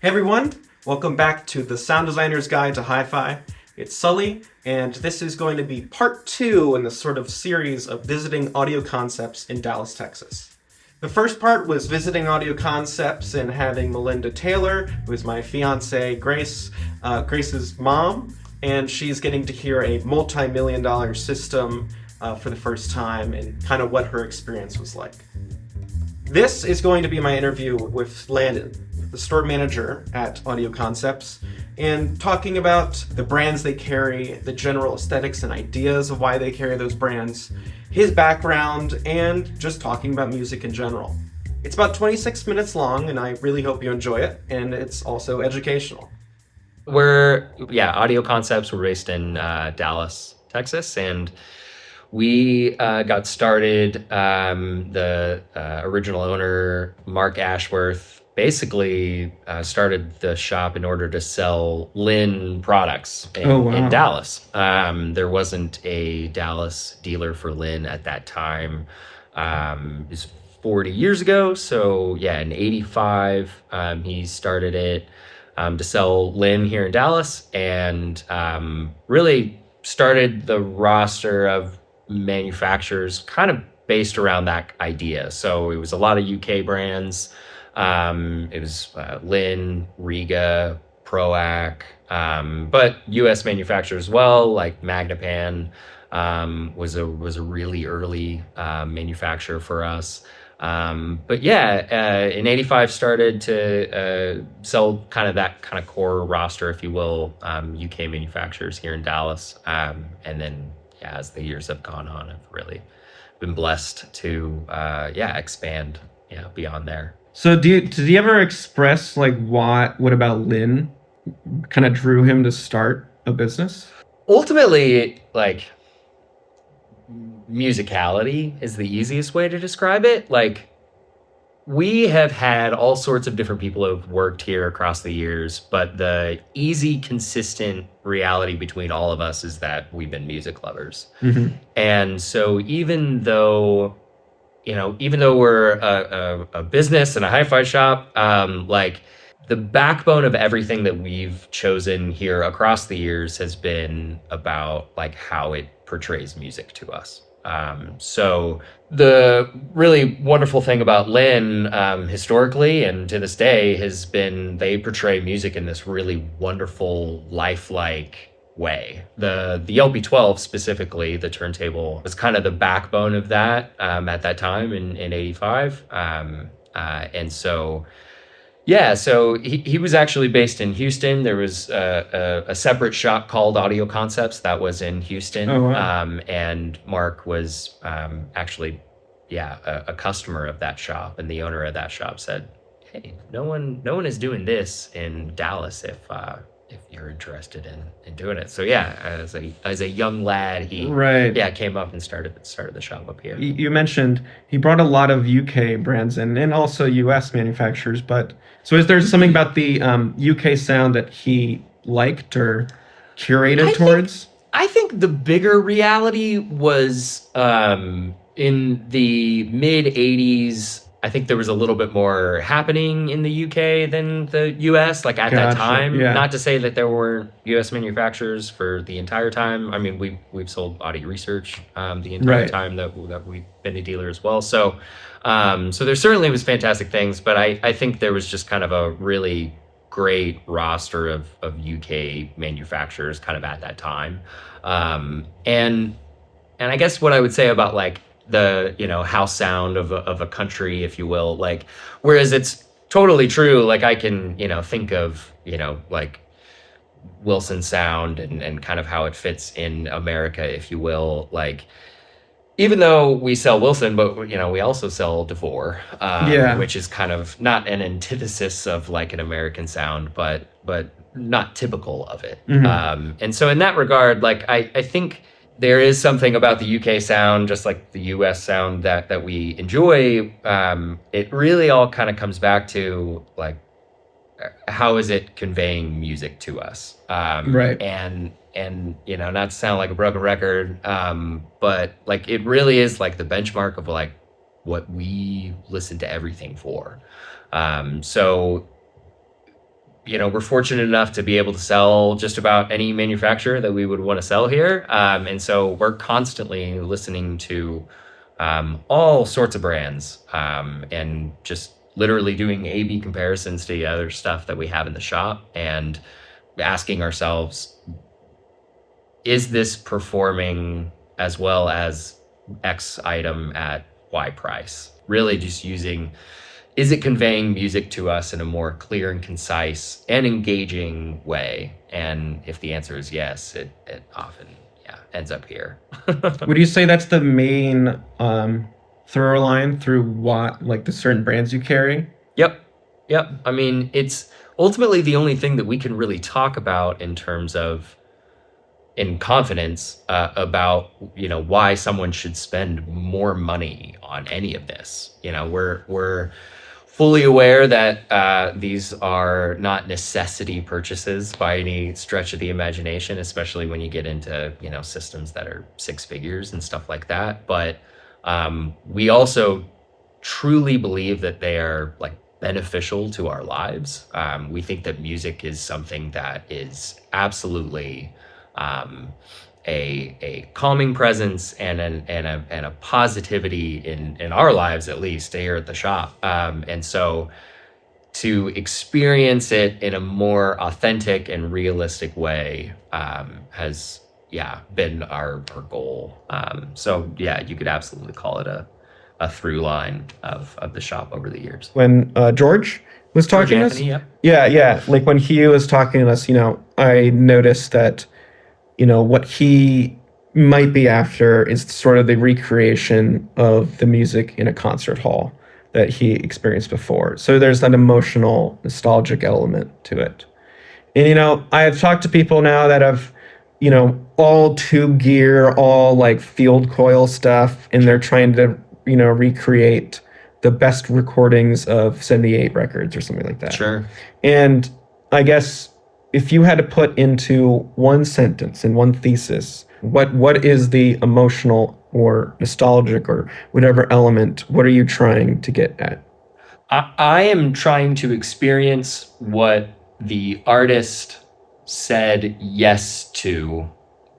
Hey everyone, welcome back to the Sound Designer's Guide to Hi-Fi. It's Sully, and this is going to be part 2 in the sort of series of visiting AudioConcepts in Dallas, Texas. The first part was visiting AudioConcepts and having Melinda Taylor, who is my fiance Grace's mom, and she's getting to hear a multi-million-dollar system for the first time and kind of what her experience was like. This is going to be my interview with Landon, the store manager at AudioConcepts, and talking about the brands they carry, the general aesthetics and ideas of why they carry those brands, his background, and just talking about music in general. It's about 26 minutes long, and I really hope you enjoy it, and it's also educational. AudioConcepts, we're based in Dallas, Texas, and we got started, the original owner, Mark Ashworth, basically started the shop in order to sell Lynn products in Dallas. There wasn't a Dallas dealer for Lynn at that time. It was 40 years ago. So yeah, in 85, he started it to sell Lynn here in Dallas, and really started the roster of manufacturers kind of based around that idea. So it was a lot of UK brands. It was Lynn, Riga, Proac, but US manufacturers as well, like Magnapan was a really early manufacturer for us. But yeah, in 85 started to sell kind of that kind of core roster, if you will, UK manufacturers here in Dallas. And then as the years have gone on, I've really been blessed to expand beyond there. So did he ever express like what about Lynn kind of drew him to start a business? Ultimately, like, musicality is the easiest way to describe it. Like, we have had all sorts of different people who have worked here across the years, but the easy, consistent reality between all of us is that we've been music lovers. Mm-hmm. And so even though we're a business and a hi-fi shop, like, the backbone of everything that we've chosen here across the years has been about like how it portrays music to us. So the really wonderful thing about Lynn, historically and to this day, has been they portray music in this really wonderful, lifelike way. The LP12 specifically, the turntable, was kind of the backbone of that at that time in 85. And so so he was actually based in Houston. There was a separate shop called AudioConcepts that was in Houston. Oh, wow. And Mark was actually a customer of that shop, and the owner of that shop said, "Hey, no one is doing this in Dallas if you're interested in doing it." So as a young lad, he came up and started the shop up here. You mentioned he brought a lot of UK brands in and also US manufacturers, but so is there something about the UK sound that he liked or curated towards? I think the bigger reality was in the mid 80s. I think there was a little bit more happening in the UK than the US, like at that time. Yeah. Not to say that there weren't US manufacturers for the entire time. I mean, we've sold Audio Research the entire time that we've been a dealer as well. So there certainly was fantastic things, but I think there was just kind of a really great roster of UK manufacturers kind of at that time. And I guess what I would say about like the house sound of a country, if you will, like, whereas it's totally true, like I can think of like Wilson sound and kind of how it fits in America, if you will, like, even though we sell Wilson, but we also sell DeVore, which is kind of not an antithesis of like an American sound, but not typical of it. Mm-hmm. And so in that regard, like I think there is something about the UK sound, just like the US sound, that we enjoy. It really all kind of comes back to like, how is it conveying music to us? Right. And not to sound like a broken record, but like it really is like the benchmark of like what we listen to everything for. So we're fortunate enough to be able to sell just about any manufacturer that we would want to sell here. And so we're constantly listening to all sorts of brands and just literally doing A/B comparisons to the other stuff that we have in the shop and asking ourselves, is this performing as well as X item at Y price? Really just using, is it conveying music to us in a more clear and concise and engaging way? And if the answer is yes, it often ends up here. Would you say that's the main through line through what, like, the certain brands you carry? Yep. I mean, it's ultimately the only thing that we can really talk about in terms of in confidence about why someone should spend more money on any of this. We're fully aware that these are not necessity purchases by any stretch of the imagination, especially when you get into systems that are six figures and stuff like that. But we also truly believe that they are like beneficial to our lives. We think that music is something that is absolutely a calming presence and a positivity in our lives, at least here at the shop. And so to experience it in a more authentic and realistic way has been our goal. So you could absolutely call it a through line of the shop over the years. When George was talking to us, Anthony, like when he was talking to us, I noticed that what he might be after is sort of the recreation of the music in a concert hall that he experienced before. So there's that emotional, nostalgic element to it. And, I have talked to people now that have, all tube gear, all like field coil stuff, and they're trying to, recreate the best recordings of 78 records or something like that. Sure. And I guess if you had to put into one sentence in one thesis, what is the emotional or nostalgic or whatever element, what are you trying to get at? I am trying to experience what the artist said yes to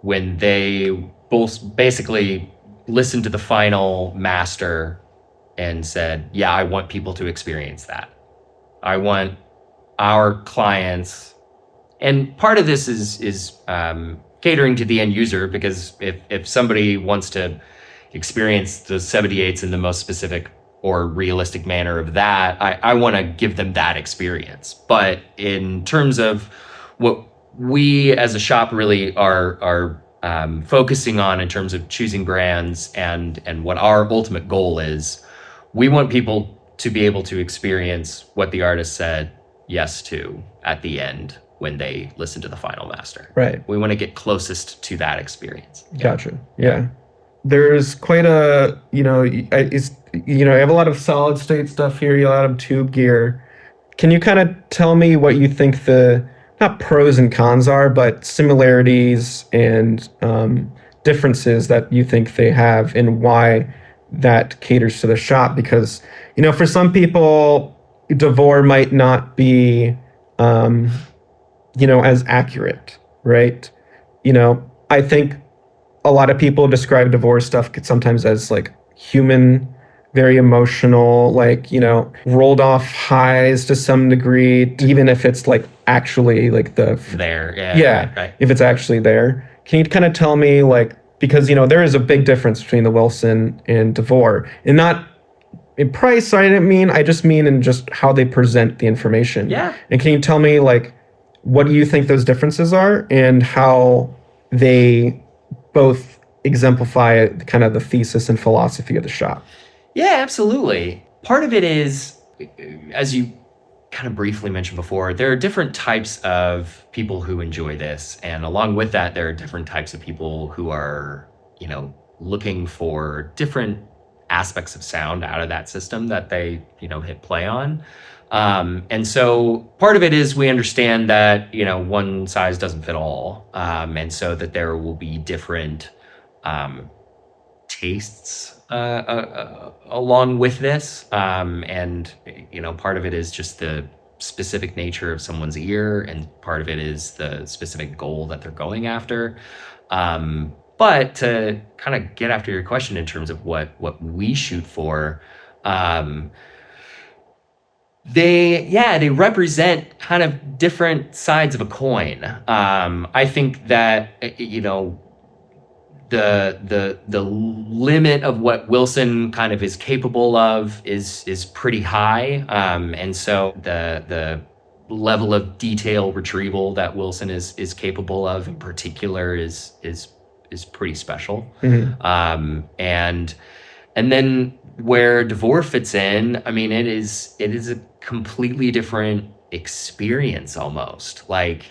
when they both basically listened to the final master and said, yeah, I want people to experience that. I want our clients. And part of this is catering to the end user, because if somebody wants to experience the 78s in the most specific or realistic manner of that, I want to give them that experience. But in terms of what we as a shop really are focusing on in terms of choosing brands and what our ultimate goal is, we want people to be able to experience what the artist said yes to at the end when they listen to the final master. Right. We want to get closest to that experience. Gotcha. Yeah. There's quite a, I have a lot of solid state stuff here, a lot of tube gear. Can you kind of tell me what you think the, not pros and cons are, but similarities and differences that you think they have and why that caters to the shop? Because, for some people, Devore might not be, as accurate, right? I think a lot of people describe Devore stuff sometimes as like human, very emotional, like, rolled off highs to some degree, even if it's like actually like there. Right. If it's actually there. Can you kind of tell me, like, because, there is a big difference between the Wilson and Devore, and not in price, I just mean in just how they present the information. Yeah. And can you tell me, like, what do you think those differences are and how they both exemplify kind of the thesis and philosophy of the shop? Yeah, absolutely. Part of it is, as you kind of briefly mentioned before, there are different types of people who enjoy this. And along with that, there are different types of people who are, looking for different aspects of sound out of that system that they, hit play on. And so part of it is we understand that, one size doesn't fit all. And so that there will be different tastes along with this. And, part of it is just the specific nature of someone's ear, and part of it is the specific goal that they're going after. But to kind of get after your question in terms of what we shoot for, they represent kind of different sides of a coin. I think that, you know, the limit of what Wilson kind of is capable of is pretty high, and so the level of detail retrieval that Wilson is capable of in particular is pretty special. And then where DeVore fits in, I mean, it is a completely different experience almost. Like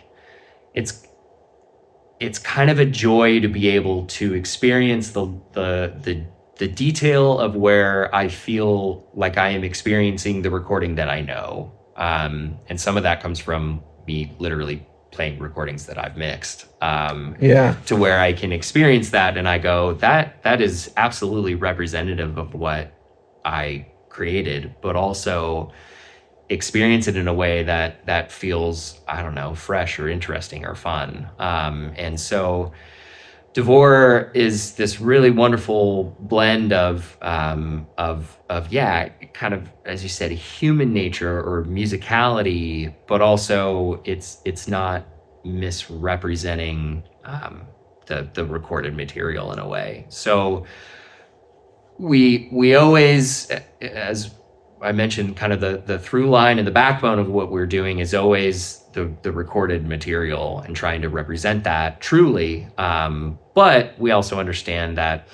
it's kind of a joy to be able to experience the detail of where I feel like I am experiencing the recording that I know. And some of that comes from me literally playing recordings that I've mixed, to where I can experience that and I go, that is absolutely representative of what I created, but also experience it in a way that feels, I don't know, fresh or interesting or fun. And so DeVore is this really wonderful blend of kind of, as you said, human nature or musicality, but also it's not misrepresenting the recorded material in a way. So we always, as I mentioned, kind of the through line and the backbone of what we're doing is always the recorded material and trying to represent that truly. But we also understand that,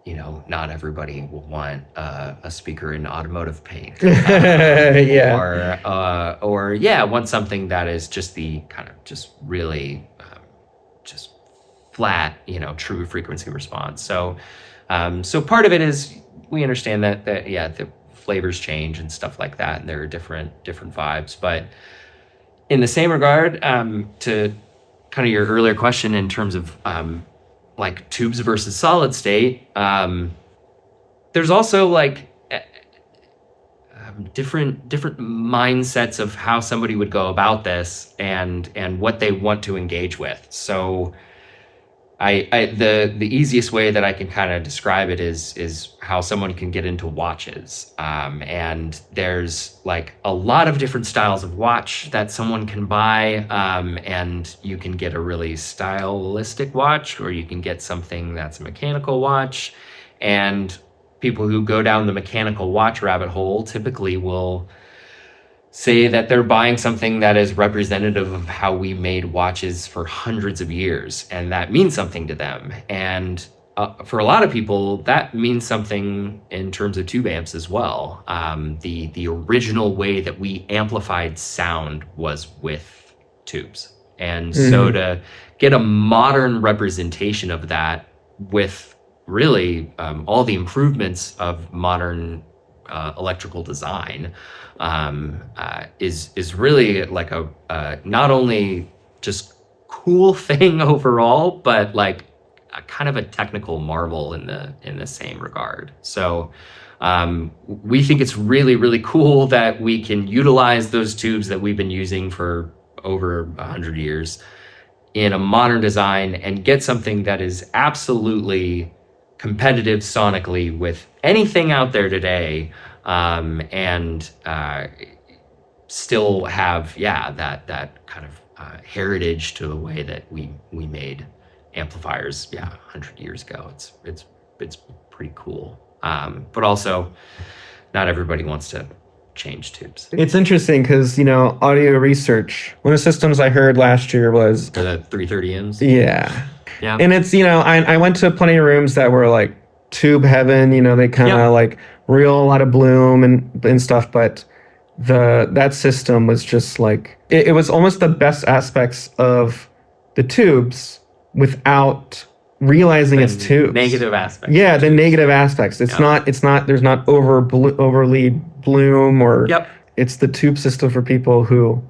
you know, not everybody will want a speaker in automotive paint, or want something that is just the kind of just really just flat, you know, true frequency response. So part of it is we understand that the flavors change and stuff like that, and there are different vibes. But in the same regard, to kind of your earlier question in terms of like tubes versus solid state, there's also like different mindsets of how somebody would go about this and what they want to engage with. So the easiest way that I can kind of describe it is how someone can get into watches. And there's like a lot of different styles of watch that someone can buy. And you can get a really stylistic watch, or you can get something that's a mechanical watch. And people who go down the mechanical watch rabbit hole typically will say that they're buying something that is representative of how we made watches for hundreds of years, and that means something to them. And for a lot of people, that means something in terms of tube amps as well. The original way that we amplified sound was with tubes. And so to get a modern representation of that with really all the improvements of modern electrical design is really like a not only just cool thing overall, but like a kind of a technical marvel in the same regard. So we think it's really, really cool that we can utilize those tubes that we've been using for over 100 years in a modern design and get something that is absolutely competitive sonically with anything out there today, and still have that kind of heritage to the way that we made amplifiers 100 years ago. It's pretty cool, but also not everybody wants to change tubes. It's interesting because, you know, audio research, one of the systems I heard last year was the 330Ms. Yeah. And it's, you know, I went to plenty of rooms that were like tube heaven, you know, they kind of like reel a lot of bloom and stuff, but that system was just like, it was almost the best aspects of the tubes without realizing it's tubes. Negative aspects. Yeah, the negative aspects. It's not, there's not overly bloom or it's the tube system for people who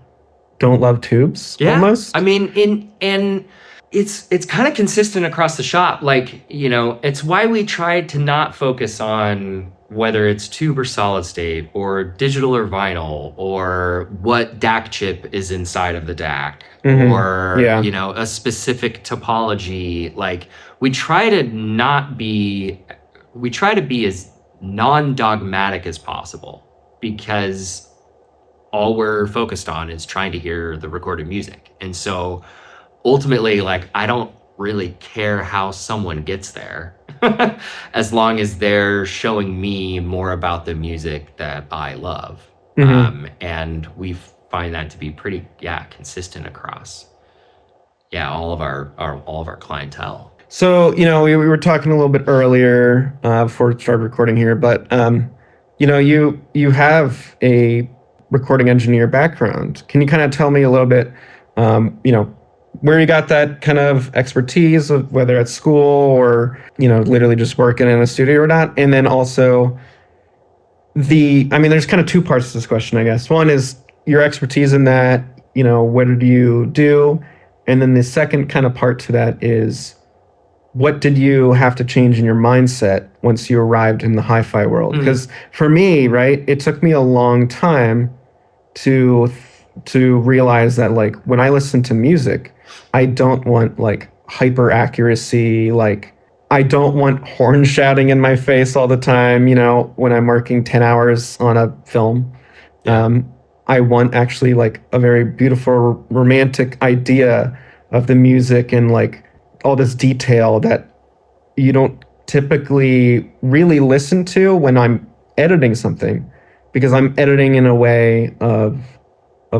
don't love tubes almost. I mean, it's kind of consistent across the shop. Like, you know, it's why we tried to not focus on whether it's tube or solid state or digital or vinyl, or what DAC chip is inside of the DAC, or Yeah. you know, a specific topology. Like we try to be as non-dogmatic as possible, because all we're focused on is trying to hear the recorded music. And so ultimately, like, I don't really care how someone gets there as long as they're showing me more about the music that I love. And we find that to be pretty, consistent across, all of our clientele. So, we were talking a little bit earlier before we started recording here, but you have a recording engineer background. Can you kind of tell me a little bit, where you got that kind of expertise, of whether at school or, literally just working in a studio or not? And then also there's kind of two parts to this question, I guess. One is your expertise in that, what did you do? And then the second kind of part to that is, what did you have to change in your mindset once you arrived in the hi-fi world? Because for me, right, it took me a long time to realize that, like, when I listen to music, I don't want like hyper accuracy. Like, I don't want horn shouting in my face all the time, when I'm working 10 hours on a film. I want actually like a very beautiful romantic idea of the music, and like all this detail that you don't typically really listen to when I'm editing something, because I'm editing in a way of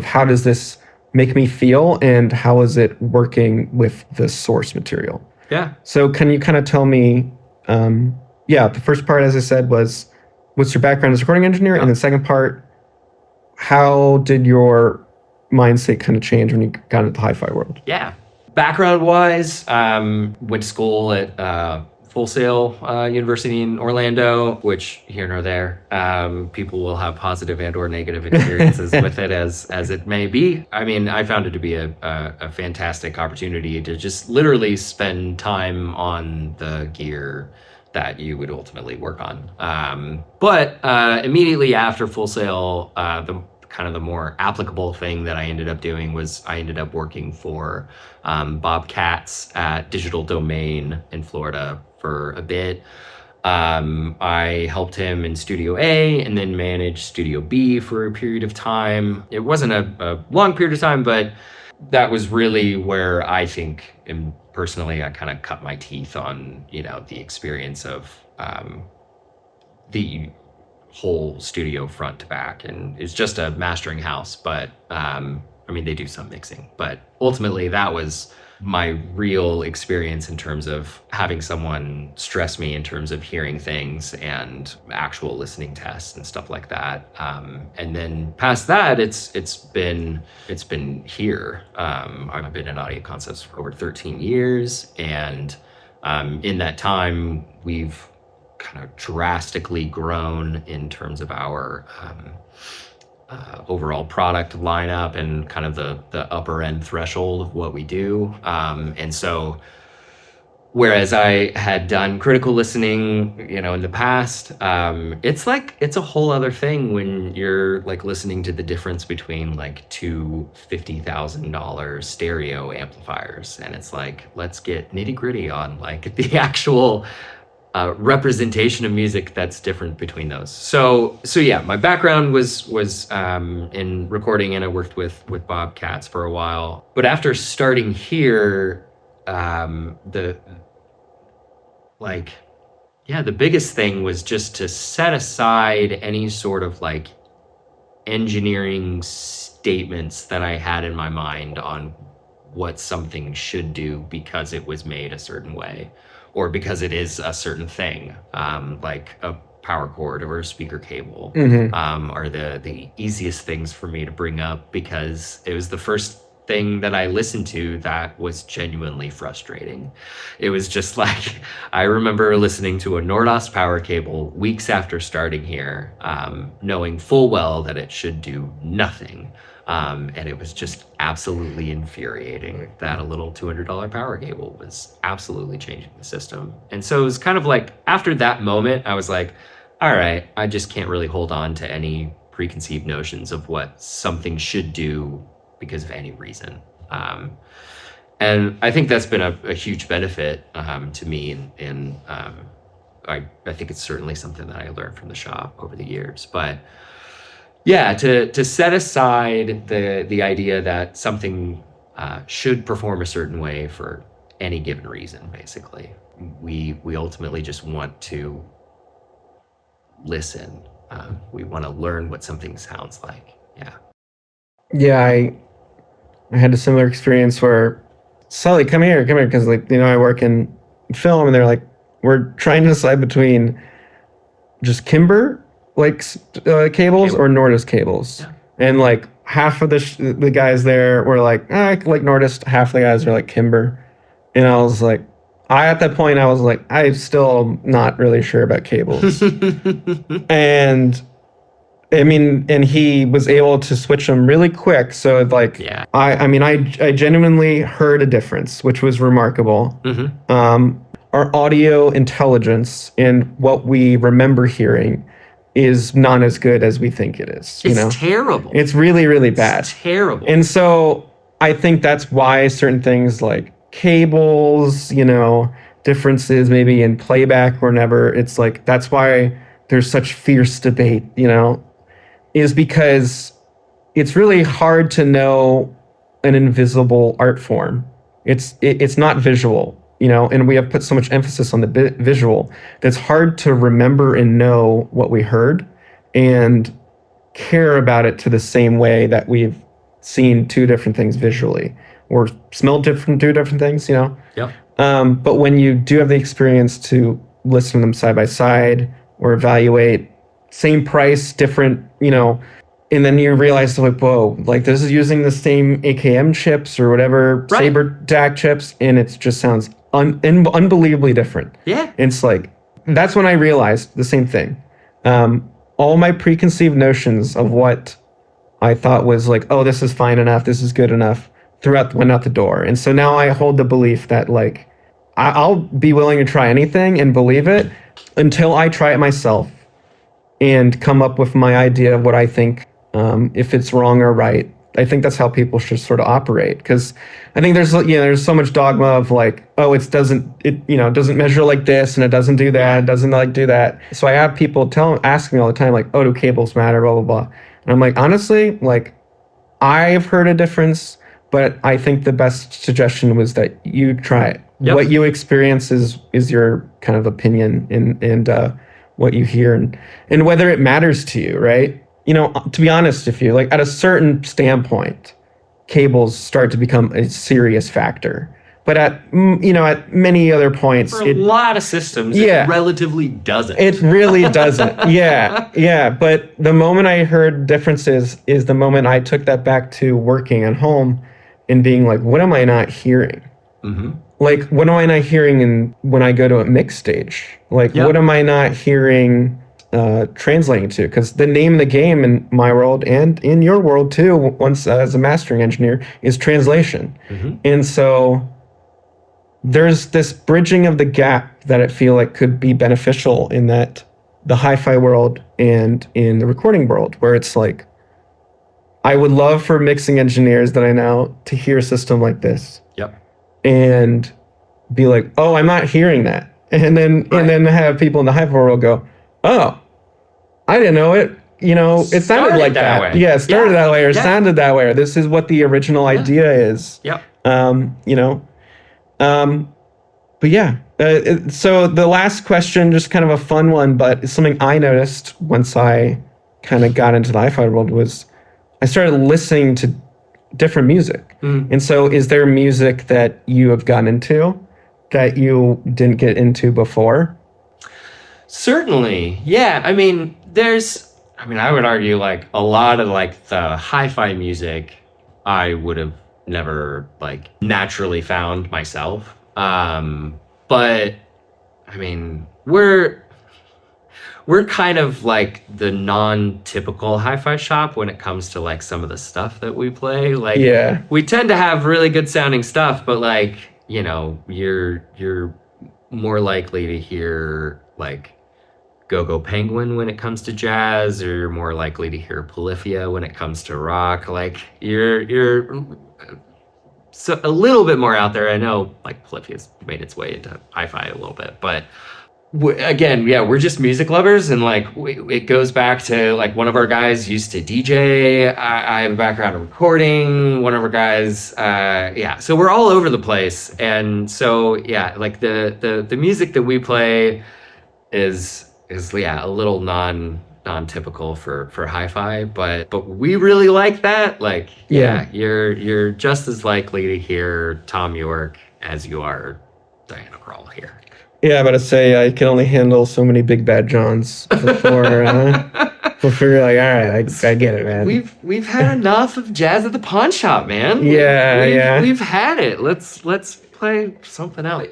how does this make me feel, and how is it working with the source material? Yeah. So can you kind of tell me, the first part, as I said, was what's your background as a recording engineer? And the second part, how did your mindset kind of change when you got into the hi-fi world? Yeah. Background-wise, went to school at Full Sail University in Orlando, which here nor there. People will have positive and or negative experiences with it as it may be. I mean, I found it to be a fantastic opportunity to just literally spend time on the gear that you would ultimately work on. But immediately after Full Sail, the more applicable thing that I ended up doing was I ended up working for Bob Katz at Digital Domain in Florida for a bit. I helped him in Studio A and then managed Studio B for a period of time. It wasn't a long period of time, but that was really where I think, and personally, I kind of cut my teeth on, the experience of the whole studio front to back. And it's just a mastering house, but they do some mixing, but ultimately that was my real experience in terms of having someone stress me in terms of hearing things and actual listening tests and stuff like that. And then past that, it's been here. I've been in AudioConcepts for over 13 years, and in that time we've kind of drastically grown in terms of our overall product lineup and kind of the upper end threshold of what we do. And so whereas I had done critical listening, in the past, it's a whole other thing when you're like listening to the difference between like two $50,000 stereo amplifiers. And it's like, let's get nitty gritty on like the actual representation of music that's different between those. So yeah, my background was in recording, and I worked with Bob Katz for a while. But after starting here, the biggest thing was just to set aside any sort of like engineering statements that I had in my mind on what something should do because it was made a certain way, or because it is a certain thing, like a power cord or a speaker cable, are the easiest things for me to bring up, because it was the first thing that I listened to that was genuinely frustrating. It was just like, I remember listening to a Nordos power cable weeks after starting here, knowing full well that it should do nothing. And it was just absolutely infuriating that a little $200 power cable was absolutely changing the system. And so it was kind of like, after that moment, I was like, all right, I just can't really hold on to any preconceived notions of what something should do because of any reason. And I think that's been a huge benefit to me, and I think it's certainly something that I learned from the shop over the years. But yeah, to set aside the idea that something should perform a certain way for any given reason, basically, we ultimately just want to listen. We want to learn what something sounds like. Yeah. Yeah, I had a similar experience where, Sully, come here, because I work in film, and they're like, we're trying to decide between just Kimber cables or Nordist cables, and like half of the guys there were like, I like Nordist, half the guys are like Kimber, and I was like, at that point I was like, I'm still not really sure about cables, and I mean, and he was able to switch them really quick. So like, I genuinely heard a difference, which was remarkable. Our audio intelligence and what we remember hearing is not as good as we think it is. It's terrible. It's really, really bad. It's terrible. And so I think that's why certain things like cables, differences maybe in playback or whatever, it's like, that's why there's such fierce debate, is because it's really hard to know an invisible art form. It's not visual, and we have put so much emphasis on the visual that's hard to remember and know what we heard and care about it to the same way that we've seen two different things visually or smelled two different things, Yep. But when you do have the experience to listen to them side by side or evaluate, same price, different, and then you realize like, whoa, like this is using the same AKM chips or whatever, Saber DAC chips, and it just sounds unbelievably different. Yeah. It's like, that's when I realized the same thing. All my preconceived notions of what I thought was like, oh, this is fine enough, this is good enough, went out the door. And so now I hold the belief that like, I'll be willing to try anything and believe it until I try it myself and come up with my idea of what I think, if it's wrong or right. I think that's how people should sort of operate, because I think there's so much dogma of like, oh, it doesn't measure like this, and it doesn't do that, it doesn't like do that. So I have people ask me all the time like, oh, do cables matter, blah blah blah, and I'm like, honestly, like, I've heard a difference, but I think the best suggestion was that you try it. Yep. What you experience is your kind of opinion and what you hear and whether it matters to you, right? To be honest with you, like at a certain standpoint, cables start to become a serious factor. But at many other points, for a lot of systems, it relatively doesn't. It really doesn't. Yeah. But the moment I heard differences is the moment I took that back to working at home and being like, what am I not hearing? Mm-hmm. Like, what am I not hearing when I go to a mix stage? Like, what am I not hearing translating to? Because the name of the game in my world and in your world too, once as a mastering engineer, is translation. Mm-hmm. And so there's this bridging of the gap that I feel like could be beneficial in that the hi-fi world and in the recording world, where it's like, I would love for mixing engineers that I know to hear a system like this. Yep. And be like, oh, I'm not hearing that. And then have people in the hi-fi world go, oh, I didn't know it. It sounded like that. Way. Yeah, it started that way or sounded that way, or this is what the original idea is. Yep. But yeah, so the last question, just kind of a fun one, but it's something I noticed once I kind of got into the hi-fi world, was I started listening to different music. And so is there music that you have gotten into that you didn't get into before? Certainly. Yeah. I would argue like a lot of like the hi-fi music I would have never like naturally found myself. But I mean, we're kind of like the non-typical hi-fi shop when it comes to like some of the stuff that we play. Like, we tend to have really good sounding stuff, but like, you're more likely to hear like Go-Go Penguin when it comes to jazz, or you're more likely to hear Polyphia when it comes to rock. Like you're so a little bit more out there. I know like Polyphia's made its way into hi-fi a little bit, but again, yeah, we're just music lovers, and like it goes back to like one of our guys used to DJ. I have a background in recording. One of our guys, yeah, so we're all over the place, and so yeah, like the music that we play is yeah a little non-typical for hi-fi, but we really like that. Like yeah, you're just as likely to hear Tom York as you are Diana Krall here. Yeah, I'm about to say I can only handle so many Big Bad Johns before you're like, all right, I get it, man. We've had enough of Jazz at the Pawn Shop, man. We've had it. Let's play something else.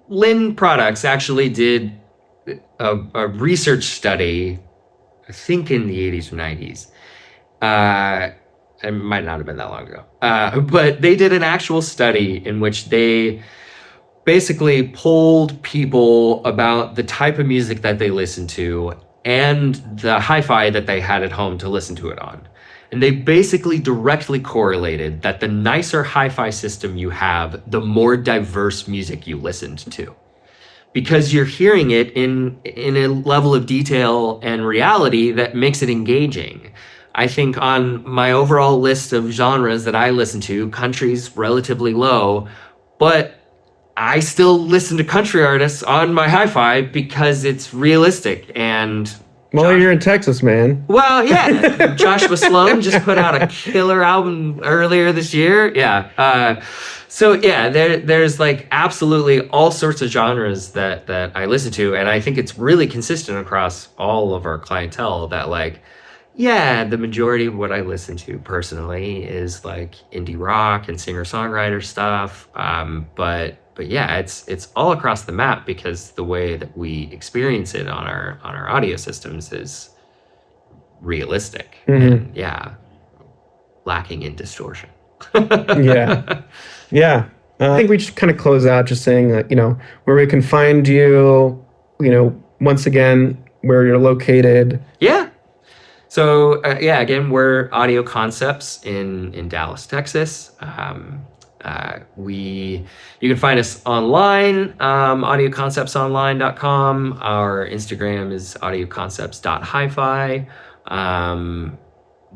Lynn Products actually did a research study, I think in the 80s or 90s. It might not have been that long ago. But they did an actual study in which they basically polled people about the type of music that they listened to and the hi-fi that they had at home to listen to it on. And they basically directly correlated that the nicer hi-fi system you have, the more diverse music you listened to. Because you're hearing it in a level of detail and reality that makes it engaging. I think on my overall list of genres that I listen to, country's relatively low, but I still listen to country artists on my hi-fi because it's realistic. And well, you're in Texas, man. Well, yeah. Joshua Sloan just put out a killer album earlier this year. Yeah. So yeah, there's like absolutely all sorts of genres that I listen to, and I think it's really consistent across all of our clientele that like, yeah, the majority of what I listen to personally is like indie rock and singer-songwriter stuff. But yeah, it's all across the map because the way that we experience it on our audio systems is realistic and yeah, lacking in distortion. Yeah. I think we should kind of close out just saying that, where we can find you, once again, where you're located. Yeah. So yeah, again, we're AudioConcepts in Dallas, Texas. You can find us online, audioconceptsonline.com. Our Instagram is audioconcepts.hi-fi.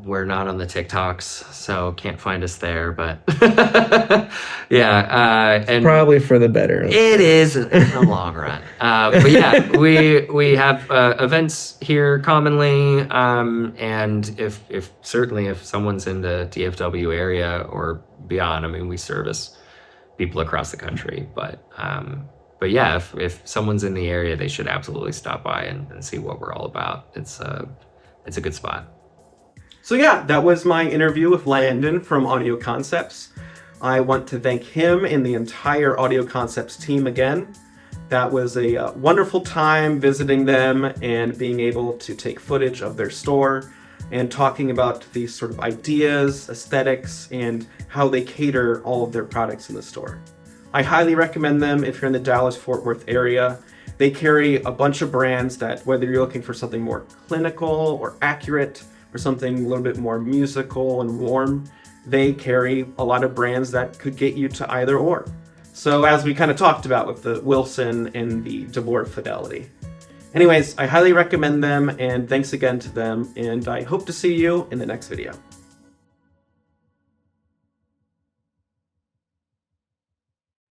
We're not on the TikToks, so can't find us there, but yeah. And probably for the better. It is in the long run. But yeah, we have events here commonly, and if someone's in the DFW area or beyond, I mean, we service people across the country, but yeah, if someone's in the area, they should absolutely stop by and see what we're all about. It's a good spot. So yeah, that was my interview with Landon from AudioConcepts. I want to thank him and the entire AudioConcepts team again. That was a wonderful time visiting them and being able to take footage of their store and talking about these sort of ideas, aesthetics, and how they cater all of their products in the store. I highly recommend them if you're in the Dallas-Fort Worth area. They carry a bunch of brands that, whether you're looking for something more clinical or accurate, or something a little bit more musical and warm, they carry a lot of brands that could get you to either or. So as we kind of talked about with the Wilson and the DeVore Fidelity. Anyways, I highly recommend them, and thanks again to them, and I hope to see you in the next video.